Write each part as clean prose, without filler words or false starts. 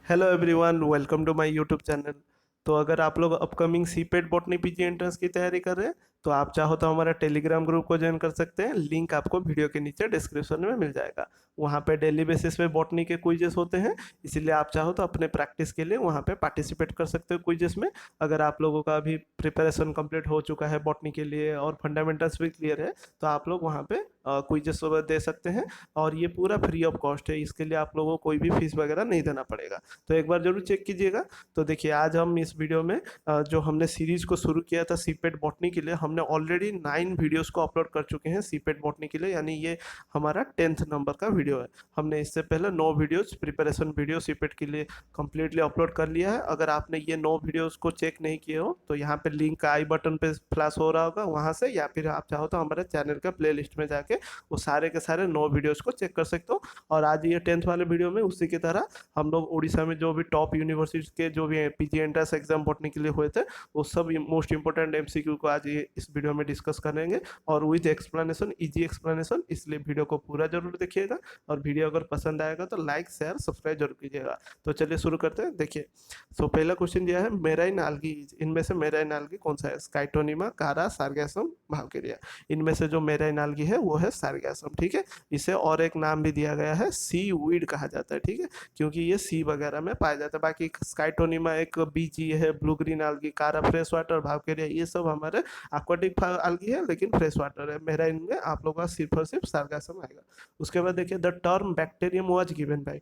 Hello everyone, welcome to my YouTube channel. तो अगर आप लोग upcoming CPET botany PG entrance की तैयारी कर रहे हैं तो आप चाहो तो हमारा टेलीग्राम ग्रुप को ज्वाइन कर सकते हैं। लिंक आपको वीडियो के नीचे डिस्क्रिप्शन में मिल जाएगा। वहाँ पे डेली बेसिस पे बॉटनी के क्विजेस होते हैं, इसीलिए आप चाहो तो अपने प्रैक्टिस के लिए वहाँ पे पार्टिसिपेट कर सकते हो क्विजेस में। अगर आप लोगों का अभी प्रिपरेशन कंप्लीट हो चुका है बॉटनी के लिए और फंडामेंटल्स भी क्लियर है तो आप लोग वहाँ पे क्विजेस दे सकते हैं। और ये पूरा फ्री ऑफ कॉस्ट है, इसके लिए आप लोगों को कोई भी फीस वगैरह नहीं देना पड़ेगा। तो एक बार जरूर चेक कीजिएगा। तो देखिए, आज हम इस वीडियो में जो हमने सीरीज को शुरू किया था सीपेट बॉटनी के लिए, हमने ऑलरेडी 9 वीडियोस को अपलोड कर चुके हैं सीपेट बॉटनी के लिए, यानी ये हमारा 10th नंबर का वीडियो है। हमने इससे पहले 9 वीडियोस प्रिपरेशन वीडियो सीपेट के लिए कंप्लीटली अपलोड कर लिया है। अगर आपने ये 9 वीडियोस को चेक नहीं किए हो तो यहाँ पे लिंक आई बटन पे फ्लैश हो रहा होगा वहाँ से, या फिर आप चाहो तो हमारे चैनल का प्ले में जाके वो सारे के सारे 9 वीडियोस को चेक कर सकते हो। और आज ये 10th वाले वीडियो में उसी की तरह हम लोग उड़ीसा में जो भी टॉप यूनिवर्सिटी के जो भी पीजी एंट्रेंस एग्जाम बॉटनी के लिए हुए थे वो सब मोस्ट इंपोर्टेंट एमसीक्यू को आज ये इस वीडियो में डिस्कस करेंगे, और विद एक्सप्लेनेशन, इजी एक्सप्लेनेशन। इसलिए वीडियो को पूरा जरूर देखिएगा, और वीडियो अगर पसंद आएगा तो लाइक शेयर सब्सक्राइब जरूर कीजिएगा। तो चलिए शुरू करते हैं। देखिए, सो पहला क्वेश्चन दिया है, मेराइन आल्गी, इनमें से मेराइन आल्गी कौन सा है? स्काइटोनिमा, कारा, सार्गैसम, भावकेरिया। इनमें से जो मेराइन आल्गी है वो है सार्गैसम, ठीक है। इसे और एक नाम भी दिया गया है, सी वीड कहा जाता है, ठीक है, क्योंकि ये सी वगैरह में पाया जाता है। बाकी स्काइटोनिमा एक बीच ये है, ब्लू ग्रीन आल्गी, कारा फ्रेश वाटर, भावकेरिया ये सब हमारे एक्वाटिक आल्गी है लेकिन फ्रेश वाटर है। मेराइन में आप लोगों का सिर्फ और सिर्फ सार्गासम आएगा। उसके बाद देखिए, the term bacterium was given by,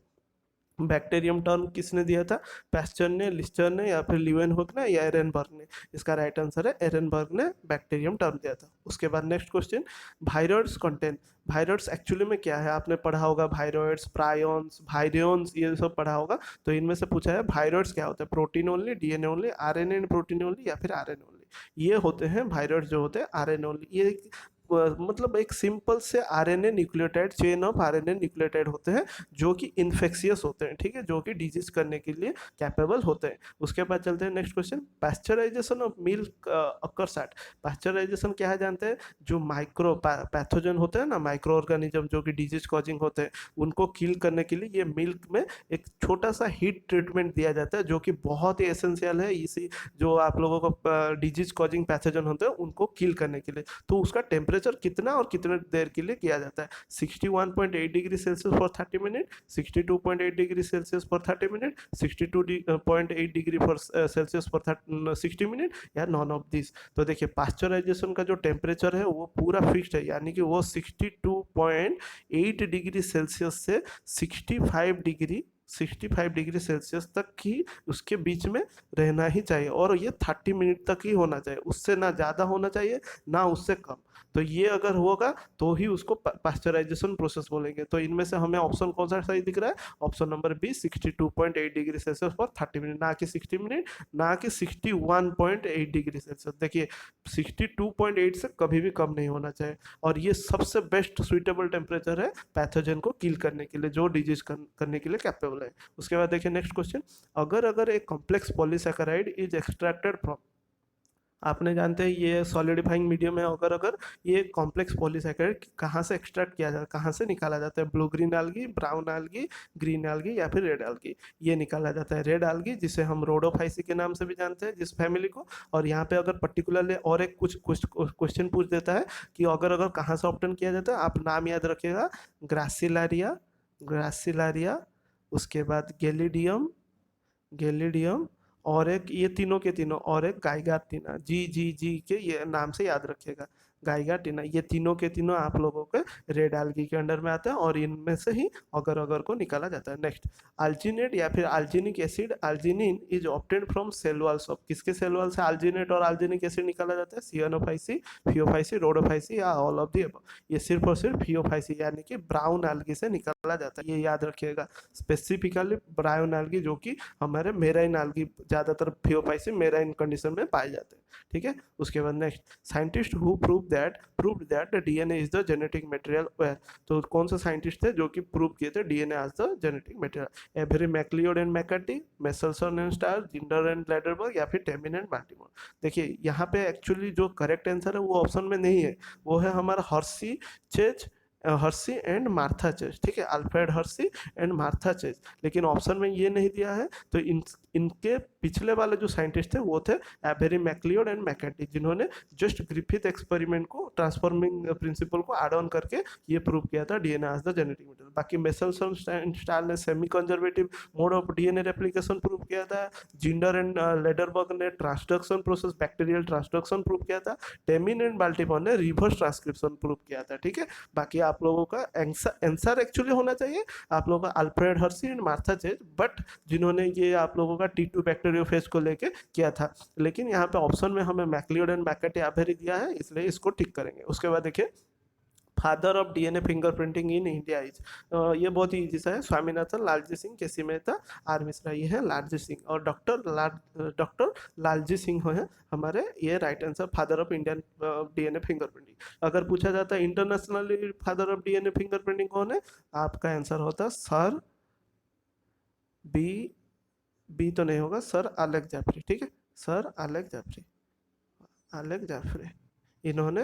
bacterium term किसने दिया था? पैस्चर ने, लिस्टर ने, या फिर लीवेनहुक ने, या एरेनबर्ग ने? इसका राइट आंसर है एरेनबर्ग ने बैक्टीरियम टर्म दिया था। उसके बाद next question, viroids contain, viroids actually में क्या है? आपने पढ़ा होगा वायरॉइड्स, प्रायोन्स, वायरियंस, ये सब पढ़ा होगा। तो इनमें से पूछा है वायरॉइड्स क्या होता है? Protein only, DNA only, RNA and protein only, या फिर आरएनए ओनली? ये होते हैं वायरॉइड्स जो होते हैं आरएनए ओनली। ये मतलब एक सिंपल से RNA nucleotide, chain of RNA nucleotide होते हैं जो कि इन्फेक्शियस होते हैं, ठीक है, जो कि डिजीज करने के लिए कैपेबल होते हैं। उसके बाद चलते हैं next question, pasteurization of milk occurs at. Pasteurization क्या है जानते हैं? जो माइक्रो पैथोजन होते हैं ना, माइक्रो ऑर्गेनिज्म जो कि डिजीज कॉजिंग होते हैं, उनको किल करने के लिए ये मिल्क में एक छोटा सा हीट ट्रीटमेंट दिया जाता है जो कि बहुत ही एसेंशियल है इसी जो आप लोगों को डिजीज कॉजिंग पैथोजन होते हैं उनको किल करने के लिए। तो उसका टेम्परेचर कितना और कितने देर के लिए किया जाता है? 61.8 degree Celsius for 30 minute, 62.8 degree Celsius for 30 minute, 62.8 degree for Celsius for 60 minute, या नॉन ऑफ दिस? तो देखिए, पास्चराइजेशन का जो टेम्परेचर है वो पूरा फिक्स्ड है, यानी कि वो 62.8 डिग्री सेल्सियस से 65 डिग्री सेल्सियस तक ही उसके बीच में रहना ही चाहिए, और ये 30 मिनट तक ही होना चाहिए, उससे ना ज़्यादा होना चाहिए ना उससे कम। तो ये अगर होगा तो ही उसको पास्चराइजेशन प्रोसेस बोलेंगे। तो इनमें से हमें ऑप्शन कौन सा सही दिख रहा है? Option number B, 62.8 degree Celsius for 30 minute, ना कि 60 मिनट, ना कि 61.8 डिग्री सेल्सियस। देखिए, 62.8 से कभी भी कम नहीं होना चाहिए, और ये सबसे बेस्ट सुइटेबल टेम्परेचर है पैथोजन को किल करने के लिए, जो डिजीज करने के लिए कैपेबल है। उसके बाद देखिए नेक्स्ट क्वेश्चन, अगर एक complex polysaccharide is extracted from, आपने जानते हैं ये सॉलिडिफाइंग मीडियम है, अगर ये कॉम्प्लेक्स पॉलीसैकेराइड कहाँ से एक्सट्रैक्ट किया जाता है, कहाँ से निकाला जाता है? Blue green algae, brown algae, green algae, या फिर रेड एल्गी? ये निकाला जाता है रेड एल्गी, जिसे हम रोडोफाइसी के नाम से भी जानते हैं, जिस फैमिली को। और यहाँ पे अगर पर्टिकुलरली और एक कुछ कुछ क्वेश्चन पूछ देता है कि अगर कहाँ से ऑप्टेन किया जाता है, आप नाम याद रखिएगा, ग्रासिलारिया, ग्रासिलारिया, उसके बाद गैलिडियम, गैलिडियम, और एक ये तीनों के तीनों, और एक गाइगार्टिना, जी जी जी के ये नाम से याद रखिएगा, गाइगार्टिना। ये तीनों के तीनों आप लोगों के रेड एल्गी के अंडर में आते हैं, और इनमें से ही अगर को निकाला जाता है। नेक्स्ट, अल्जीनेट या फिर alginic acid, algin is obtained from cell walls of, किसके सेल वॉल से अल्जीनेट और अल्जीनिक एसिड निकाला जाता है? सियानोफाइसी, फियोफाइसी, रोडोफाइसी, या ऑल ऑफ दी अबव? ये सिर्फ और सिर्फ फियोफाइसी यानी कि ब्राउन एल्गी से निकाला जाता है, ये याद रखिएगा। स्पेसिफिकली ब्राउन एल्गी जो कि हमारे मेराइन एल्गी, ज़्यादातर फियोफाइसी मेराइन कंडीशन में पाए जाते हैं, ठीक है। उसके बाद next, scientist who proved that DNA is the genetic material were, तो कौन से साइंटिस्ट थे जो कि प्रूव किए थे DNA as the genetic material? Avery MacLeod and McCarty, Meselson and Stahl, Zinder and Lederberg, या फिर टेमिन एंड बाल्टीमोर? देखिए, यहाँ पे एक्चुअली जो करेक्ट आंसर है वो ऑप्शन में नहीं है, वो है हमारा Hershey, chase, Hershey and Martha chase, ठीक है, Alfred Hershey and Martha chase. लेकिन ऑप्शन में ये नहीं दिया है, तो इनके पिछले वाले जो साइंटिस्ट थे वो थे एवेरी मैक्लियोड एंड मैकेटी, जिन्होंने जस्ट ग्रिफिथ एक्सपेरिमेंट को ट्रांसफॉर्मिंग प्रिंसिपल को एड ऑन करके ये प्रूव किया था DNA as the genetic material. बाकी मेसलसन स्टाइल ने semi conservative mode of DNA replication prove किया था। जिंडर एंड लेडरबर्ग ने transduction process, bacterial transduction prove किया था। टेमिन एंड बाल्टीमोर ने रिवर्स ट्रांसक्रिप्शन प्रूव किया था, ठीक है। बाकी आप लोगों का आंसर एक्चुअली होना चाहिए आप लोगों का Alfred Hershey and Martha chase, but जिन्होंने ये आप लोगों का T2 बैक्टीरियोफेज को लेके किया था। लेकिन यहाँ पे ऑप्शन में हमें मैक्लियोड एंड मैकेटी एवेरी दिया है, इसलिए इसको टिक करेंगे। उसके बाद देखिए father of DNA fingerprinting in India is, ये बहुत ही इजी सा है, स्वामीनाथन, लालजी सिंह, केसी मेहता, आर मिश्रा, ये है लालजी सिंह। और डॉक्टर लालजी सिंह है हमारे ये right answer father of Indian DNA fingerprinting. अगर पूछा जाता है internationally father of DNA fingerprinting कौन है, आपका आंसर होता सर बी, बी तो नहीं होगा, सर अलेक जाफरी, ठीक है, sir Alec Jeffreys, Alec Jeffreys, इन्होंने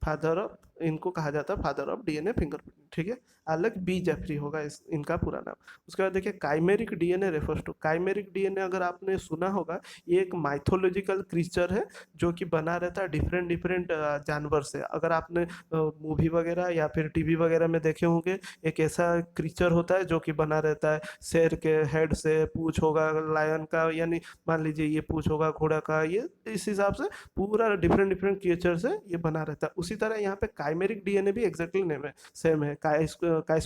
फादर ऑफ, इनको कहा जाता है फादर ऑफ डीएनए फिंगरप्रिंटिंग, ठीक है। अलग बी जेफरी होगा इनका पूरा नाम। उसके बाद देखिए chimeric DNA refers to, chimeric DNA अगर आपने सुना होगा, ये एक माइथोलॉजिकल क्रीचर है जो कि बना रहता है डिफरेंट डिफरेंट जानवर से। अगर आपने मूवी वगैरह या फिर टीवी वगैरह में देखे होंगे, एक ऐसा क्रीचर होता है जो कि बना रहता है शेर के हेड से, पूछ होगा लायन का, यानी मान लीजिए ये पूछ होगा घोड़ा का, ये इस हिसाब से पूरा डिफरेंट डिफरेंट क्रिएचर से ये बना रहता है। उसी तरह यहाँ पे काइमेरिक डीएनए भी एग्जैक्टली नेम है, सेम है। का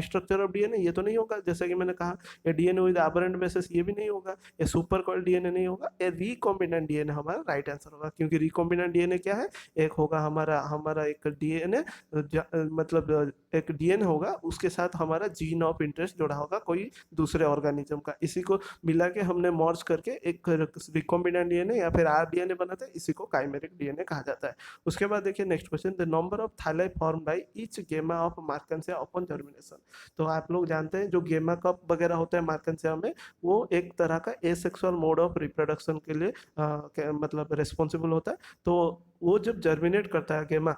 स्ट्रक्चर ऑफ डीएनए ये तो नहीं होगा, जैसे कि मैंने कहा ये डीएनए विद एबरेंट बेसिस ये भी नहीं होगा, ये सुपर कॉइल डीएनए नहीं होगा, ये रिकॉम्बिनेंट डीएनए हमारा राइट आंसर होगा। क्योंकि रिकॉम्बिनेंट डीएनए क्या है, एक होगा हमारा हमारा एक डीएनए, मतलब एक डीएनए होगा उसके साथ हमारा जीन ऑफ इंटरेस्ट जुड़ा होगा कोई दूसरे ऑर्गेनिज्म का, इसी को मिला के हमने मर्ज करके एक रिकॉम्बिनेंट डीएनए या फिर आर डीएनए बनाते हैं, इसी को काइमेरिक डीएनए कहा जाता है। उसके बाद देखिए next question, the number of thalli formed by each gemma of Marchantia upon germination. तो आप लोग जानते हैं जो गेमा कप वगैरह होता है मार्कन्सिया में, वो एक तरह का एसेक्सुअल मोड ऑफ रिप्रोडक्शन के लिए मतलब रिस्पॉन्सिबल होता है। तो वो जब जर्मिनेट करता है गेमा,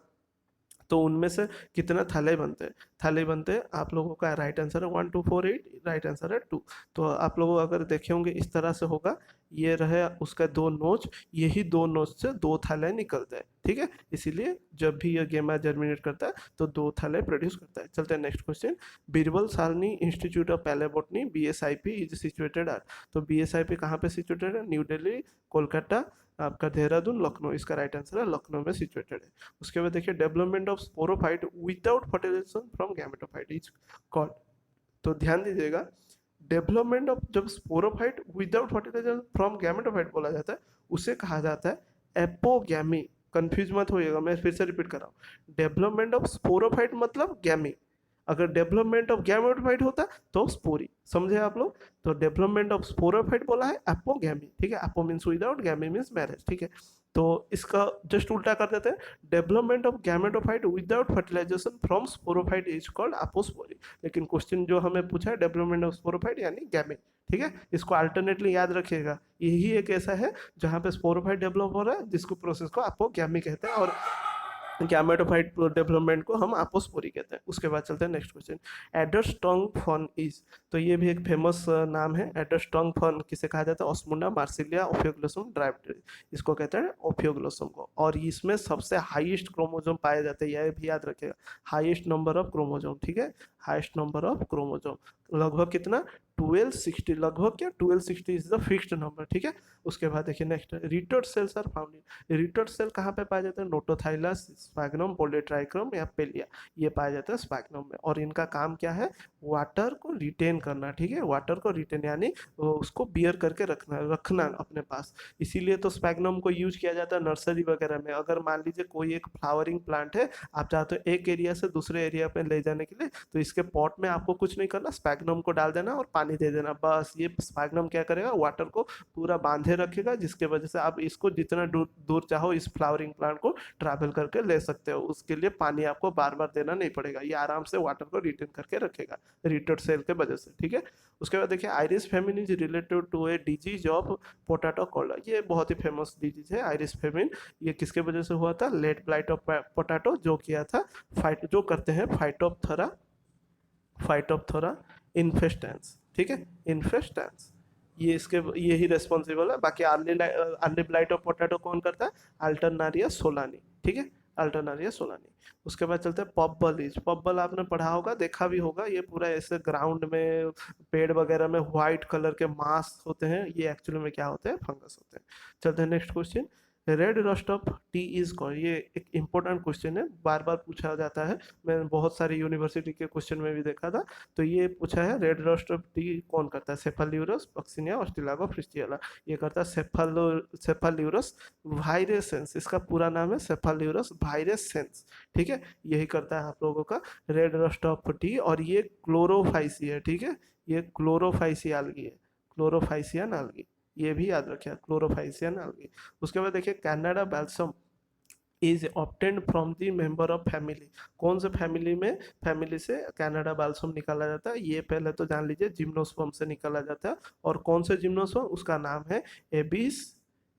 तो उनमें से कितना थाले बनते हैं, थाले बनते हैं आप लोगों का राइट आंसर है 1 2 4 8, राइट आंसर है 2। तो आप लोग अगर देखे होंगे इस तरह से होगा, ये रहे उसका दो नोच, यही दो नोच से दो थाले निकलते हैं, ठीक है। इसीलिए जब भी ये गेमा जर्मिनेट करता है तो दो थाले प्रोड्यूस करता है। चलते हैं next question, Birbal Sahni institute of palaeobotany BSIP is situated at. तो BSIP कहाँ पे सिचुएटेड है, न्यू दिल्ली, कोलकाता, आपका देहरादून, लखनऊ, इसका राइट आंसर है लखनऊ में सिचुएटेड है। उसके बाद देखिए development of sporophyte without fertilization from gametophyte is called. तो ध्यान दीजिएगा, डेवलपमेंट ऑफ जब sporophyte without fertilization from gametophyte बोला जाता है, उसे कहा जाता है एपोगैमी। कंफ्यूज मत होइएगा, मैं फिर से रिपीट कर रहा हूँ, डेवलपमेंट ऑफ स्पोरोफाइट मतलब गैमी, अगर डेवलपमेंट ऑफ गैमेटोफाइट होता तो स्पोरी, समझे आप लोग। तो डेवलपमेंट ऑफ स्पोरोफाइट बोला है एपोगैमी, ठीक है, apo means without, gamy means marriage, ठीक है। तो इसका जस्ट उल्टा कर देते हैं, development of gametophyte without fertilization from sporophyte is called apospory. लेकिन क्वेश्चन जो हमें पूछा है डेवलपमेंट ऑफ स्पोरोफाइट यानी गैमी, ठीक है। इसको अल्टरनेटली याद रखिएगा, यही एक ऐसा है जहाँ पे स्पोरोफाइट डेवलप हो रहा है, जिसको प्रोसेस को एपोगैमी कहते हैं, और गैमेटोफाइट डेवलपमेंट को हम एपोस्पोरी कहते हैं। उसके बाद चलते हैं नेक्स्ट क्वेश्चन, एडरस्टोंग फॉन इज। तो ये भी एक फेमस नाम है, एडरस्टोंग फॉन किसे कहा जाता है, ऑस्मुंडा मार्सिलिया ओफियोग्लोसम ड्राइव, इसको कहते हैं ओफियोग्लोसम को। और इसमें सबसे हाईएस्ट क्रोमोजोम पाए जाते हैं, यह भी याद रखिएगा, हाईएस्ट नंबर ऑफ क्रोमोजोम, ठीक है, हाईएस्ट नंबर ऑफ क्रोमोजोम, लगभग कितना 1260, लगभग क्या 1260 इज द फिक्स्ड नंबर, ठीक है। उसके बाद देखिए next, retort cells are found in, retort cell कहाँ पे पाए जाते हैं, नोटोथाइलस, स्पैग्नम, पोलीट्राइक्रम या पेलिया, ये पाए जाते हैं स्पैग्नम में। और इनका काम क्या है, वाटर को रिटेन करना, ठीक है, वाटर को रिटेन यानी उसको बियर करके रखना अपने पास। इसीलिए तो स्पैग्नम को यूज किया जाता है नर्सरी वगैरह में। अगर मान लीजिए कोई एक फ्लावरिंग प्लांट है, आप चाहते हो एक एरिया से दूसरे एरिया पे ले जाने के लिए, तो इसके पॉट में आपको कुछ नहीं करना, स्पैग्नम को डाल देना और पानी दे देना, बस ये स्पैग्नम क्या करेगा, वाटर को पूरा बांधे रखेगा, जिसके वजह से आप इसको जितना दूर दूर चाहो इस फ्लावरिंग प्लांट को ट्रैवल करके ले सकते हो। उसके लिए पानी आपको बार बार देना नहीं पड़ेगा, ये आराम से वाटर को रिटेन करके रखेगा रिटेड सेल के वजह से, ठीक है। उसके बाद देखिए Irish famine is related to a disease of potato collar, ये बहुत ही फेमस डिजीज है आइरिस फेमिन। ये किसके वजह से हुआ था, लेट ब्लाइट ऑफ पोटैटो जो किया था फाइट जो करते हैं फाइटोप्थोरा इन्फेस्टेंस, ठीक है, इन्फेस्टेंस, ये इसके यही रेस्पॉन्सिबल है। बाकी अर्ली ब्लाइट ऑफ पोटैटो कौन करता है, अल्टरनारिया सोलानी, ठीक है, अल्टरनारिया सोलानी। उसके बाद चलते हैं पॉपबल आपने पढ़ा होगा, देखा भी होगा, ये पूरा ऐसे ग्राउंड में पेड़ वगैरह में व्हाइट कलर के मास होते हैं, ये एक्चुअली में क्या होते हैं, फंगस होते हैं। चलते हैं next question, red rust of T is called, ये एक इंपॉर्टेंट क्वेश्चन है, बार बार पूछा जाता है, मैंने बहुत सारी यूनिवर्सिटी के क्वेश्चन में भी देखा था। तो ये पूछा है रेड रस्ट ऑफ टी कौन करता है, सेफाल्यूरस पक्सिनिया ऑस्ट्रेलागो फ्रिस्टियला, ये करता है सेफाल्यूरस वायरेसेंस, इसका पूरा नाम है सेफाल्यूरस वायरेसेंस, ठीक है, यही करता है आप लोगों का रेड रस्ट ऑफ टी। और ये क्लोरोफाइसी है, ठीक है, ये क्लोरोफाइसिया algae है, क्लोरोफाइसियन algae, ये भी याद रखिए, क्लोरोफाइसियन algae। उसके बाद देखिए Canada balsam is obtained from the member of family, कौन से फैमिली में, फैमिली से कनाडा बाल्सम निकाला जाता है, ये पहले तो जान लीजिए जिम्नोस्पर्म से निकाला जाता है। और कौन से जिम्नोस्पर्म, उसका नाम है एबिस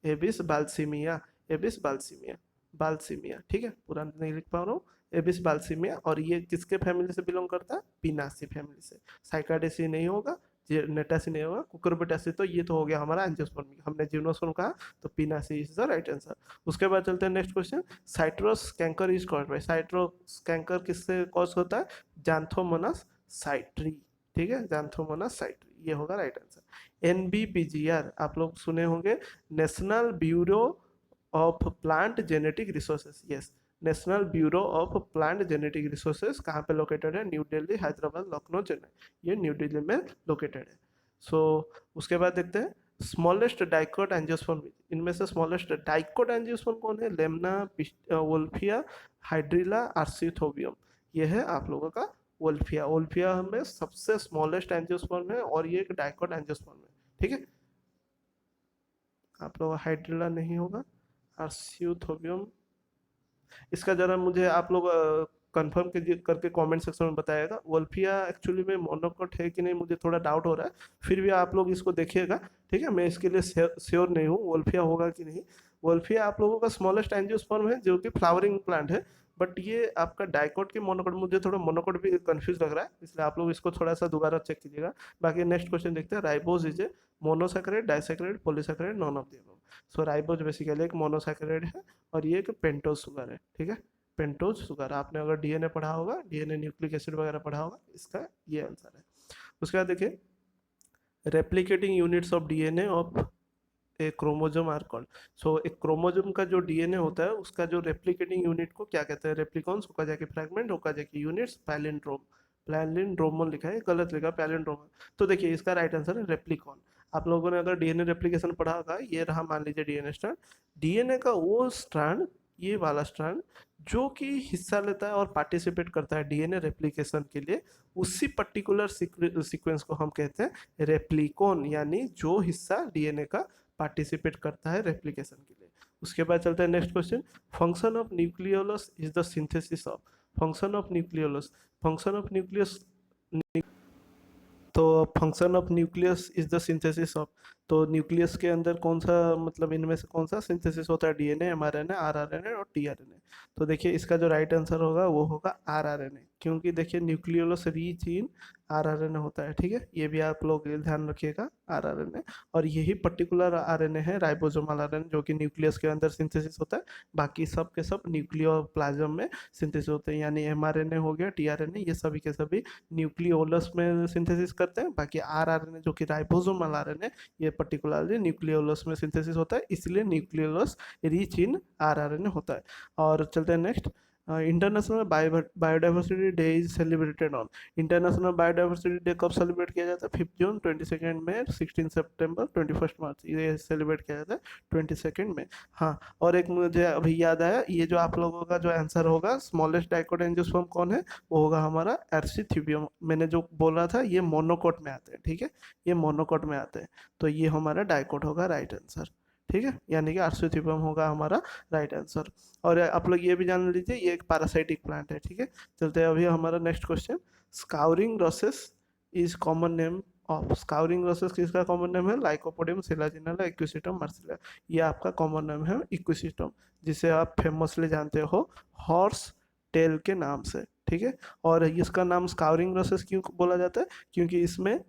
एबिस बाल्सीमिया, एबिस बाल्सीमिया, बाल्सीमिया, ठीक है, पूरा नहीं लिख पा रहा हूँ, एबिस बाल्सीमिया। और ये किसके फैमिली से बिलोंग करता है, पिनासी फैमिली से, साइकाडेसी नहीं होगा, नेटासी नहीं होगा, कुकुरबिटासी, तो ये तो हो गया हमारा एंजियोस्पर्म, हमने जिम्नोस्पर्म कहा, तो पिनासी इज द राइट आंसर। उसके बाद चलते हैं next question, citrus canker is caused by, citrus canker किससे कॉज होता है, जैंथोमोनास साइट्री, ठीक है, जैंथोमोनास साइट्री, ये होगा राइट आंसर। एनबीपीजीआर आप लोग सुने होंगे, national bureau of plant genetic resources, yes, national bureau of plant genetic resources कहाँ पे लोकेटेड है, न्यू दिल्ली, हैदराबाद, लखनऊ, चेन्नई, ये न्यू दिल्ली में लोकेटेड है। सो उसके बाद देखते हैं स्मॉलेस्ट डाइकोट एंजियोस्पर्म, इनमें से स्मॉलेस्ट डाइकोट एंजियोस्पर्म कौन है, लेमना वोल्फिया हाइड्रिला आर्सिथोबियम, ये है आप लोगों का वोल्फिया, वोल्फिया में सबसे स्मॉलेस्ट एंजियोस्पर्म है और ये एक डाइकोट एंजियोस्पर्म है, ठीक है। आप लोग हाइड्रिला नहीं होगा, आर्सिथोबियम, इसका जरा मुझे आप लोग कंफर्म करके कमेंट सेक्शन में बताइएगा, वोल्फिया एक्चुअली में मोनोकोट है कि नहीं, मुझे थोड़ा डाउट हो रहा है, फिर भी आप लोग इसको देखिएगा, ठीक है, मैं इसके लिए श्योर नहीं हूँ वोल्फिया होगा कि नहीं। वोल्फिया आप लोगों का स्मॉलेस्ट एंजियोस्पर्म है जो कि फ्लावरिंग प्लांट है, बट ये आपका डाइकोट की मोनोकोट, मुझे थोड़ा मोनोकोट भी कंफ्यूज लग रहा है, इसलिए आप लोग इसको थोड़ा सा दोबारा चेक कीजिएगा। बाकी नेक्स्ट क्वेश्चन देखते हैं, ribose is a monosaccharide, disaccharide, polysaccharide, none of the above. So ribose basically एक मोनोसैकेराइड है और ये एक पेंटोज शुगर है, ठीक है, पेंटोज शुगर, आपने अगर डीएनए पढ़ा होगा, डीएनए न्यूक्लिक एसिड वगैरह पढ़ा होगा, इसका ये आंसर है। उसके बाद देखिए replicating units of DNA of a chromosome are called, so एक क्रोमोजोम का जो डीएनए होता है उसका जो रेप्लिकेटिंग यूनिट को क्या कहते हैं, replicons, Okazaki fragment, Okazaki units, palindrome, palindrome लिखा है, गलत लिखा है पैलिंड्रोमन, तो देखिए इसका राइट आंसर है रेप्लिकॉन। आप लोगों ने अगर डीएनए रेप्लिकेशन पढ़ा होगा, ये रहा मान लीजिए डीएनए स्ट्रैंड, डीएनए का वो स्ट्रैंड, ये वाला स्ट्रैंड जो कि हिस्सा लेता है और पार्टिसिपेट करता है डीएनए रेप्लिकेशन के लिए, उसी पर्टिकुलर सीक्वेंस को हम कहते हैं रेप्लिकॉन, यानी जो हिस्सा डीएनए का पार्टिसिपेट करता है रेप्लिकेशन के लिए। उसके बाद चलता है next question, function of nucleolus is the synthesis of, function of nucleolus, function of nucleus, तो function of nucleus is the synthesis of, तो न्यूक्लियस के अंदर कौन सा, मतलब इनमें से कौन सा सिंथेसिस होता है, डीएनए, एमआरएनए, आरआरएनए और टीआरएनए। तो देखिए इसका जो राइट आंसर होगा वो होगा आरआरएनए, क्योंकि देखिए न्यूक्लियोलस रिच इन आरआरएनए होता है, ठीक है, ये भी आप लोग ध्यान रखिएगा आरआरएनए। और यही पर्टिकुलर आरएनए है राइबोसोमल आरएनए, जो कि न्यूक्लियस के अंदर सिंथेसिस होता है, बाकी सब के सब न्यूक्लियोप्लाज्म में सिंथेसिस होते हैं, यानी एमआरएनए हो गया, टीआरएनए, ये सभी के सभी न्यूक्लियोलस में सिंथेसिस करते हैं। बाकी आरआरएनए जो कि राइबोसोमल आरएनए, ये पर्टिकुलरली न्यूक्लियोलस में सिंथेसिस होता है, इसलिए न्यूक्लियोलस रिच इन आरआरएनए होता है। और चलते हैं next, international biodiversity day is celebrated on. International biodiversity day कब सेलिब्रेट किया जाता है? 5 जून, 22 मई, 16 सितंबर, 21 मार्च, ये सेलिब्रेट किया जाता है 22 में। हाँ, और एक मुझे अभी याद आया, ये जो आप लोगों का जो आंसर होगा, स्मॉलेस्ट डाइकोट एंजियोस्पर्म कौन है, वो होगा हमारा एर्सिथ्यूबियम। मैंने जो बोला था ये मोनोकोट में आते हैं, ठीक है, ये मोनोकोट में आते हैं, तो ये हमारा डाइकोट होगा राइट आंसर, ठीक है, यानी कि एर्सिथ्यूबियम होगा हमारा राइट आंसर। और आप लोग ये भी जान लीजिए ये एक पैरासाइटिक प्लांट है, ठीक है। चलते हैं अभी हमारा next question. Scouring rushes is common name of. Scouring rushes किसका कॉमन नेम है? लाइकोपोडियम सिलाजिनला इक्विसिटम मार्सिला, ये आपका कॉमन नेम है इक्विसिटम, जिसे आप फेमसली जानते हो हॉर्स टेल के नाम से, ठीक है। और इसका नाम स्काउरिंग रोसेस क्यों बोला जाता है? क्योंकि इसमें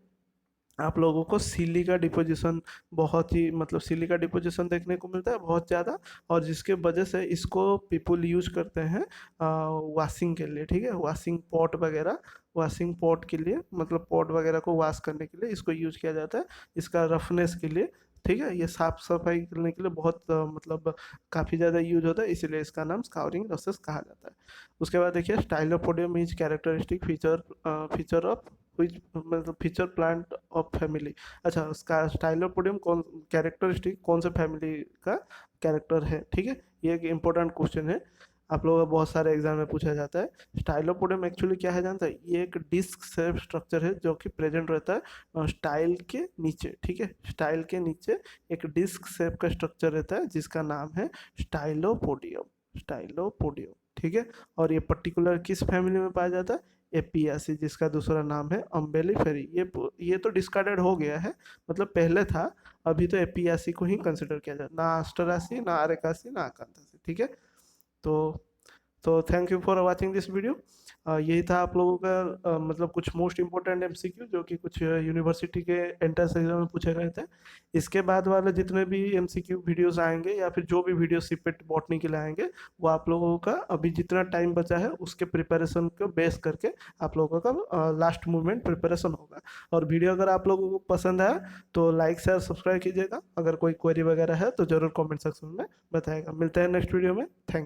आप लोगों को सिलिका डिपोजिशन बहुत ही, मतलब सिलिका डिपोजिशन देखने को मिलता है बहुत ज़्यादा, और जिसके वजह से इसको पीपल यूज करते हैं वॉशिंग के लिए, ठीक है, वॉशिंग पॉट वगैरह, वॉशिंग पॉट के लिए, मतलब पॉट वगैरह को वॉश करने के लिए इसको यूज किया जाता है, इसका रफनेस के लिए, ठीक है, ये साफ सफाई करने के लिए बहुत मतलब काफ़ी ज़्यादा यूज होता है, इसलिए इसका नाम स्काउरिंग रोसेस कहा जाता है। उसके बाद देखिए stylopodium is characteristic feature of which, मतलब फीचर प्लांट ऑफ फैमिली। अच्छा, उसका स्टाइलोपोडियम कौन कैरेक्टरिस्टिक कौन से फैमिली का कैरेक्टर है, ठीक है, ये एक इम्पोर्टेंट क्वेश्चन है, आप लोगों का बहुत सारे एग्जाम में पूछा जाता है। स्टाइलोपोडियम एक्चुअली क्या है जानता है? ये एक डिस्क शेप स्ट्रक्चर है जो कि प्रेजेंट रहता है स्टाइल के नीचे, ठीक है, स्टाइल के नीचे एक डिस्क शेप का स्ट्रक्चर रहता है जिसका नाम है स्टाइलोपोडियम, स्टाइलोपोडियम, ठीक है। और ये पर्टिकुलर किस फैमिली में पाया जाता है? एपियासी, जिसका दूसरा नाम है अम्बेलिफेरी। ये तो डिस्कार्डेड हो गया है, मतलब पहले था, अभी तो एपियासी को ही कंसिडर किया जाता है, ना एस्टरासी, ना अरेकासी, ना अकांथासी, ठीक है। तो thank you for watching this video. यही था आप लोगों का मतलब कुछ मोस्ट इंपॉर्टेंट एमसीक्यू जो कि कुछ यूनिवर्सिटी के एंट्रेंस एग्जाम में पूछे गए थे। इसके बाद वाले जितने भी एमसीक्यू वीडियोस आएंगे या फिर जो भी वीडियो सीपेट बॉटनी के लिए आएंगे, वो आप लोगों का अभी जितना टाइम बचा है उसके प्रिपरेशन को बेस करके आप लोगों का लास्ट मोमेंट प्रिपरेशन होगा। और वीडियो अगर आप लोगों को पसंद आया तो लाइक शेयर सब्सक्राइब कीजिएगा, अगर कोई क्वेरी वगैरह है तो ज़रूर कॉमेंट सेक्शन में बताएगा। मिलते हैं नेक्स्ट वीडियो में, थैंक यू।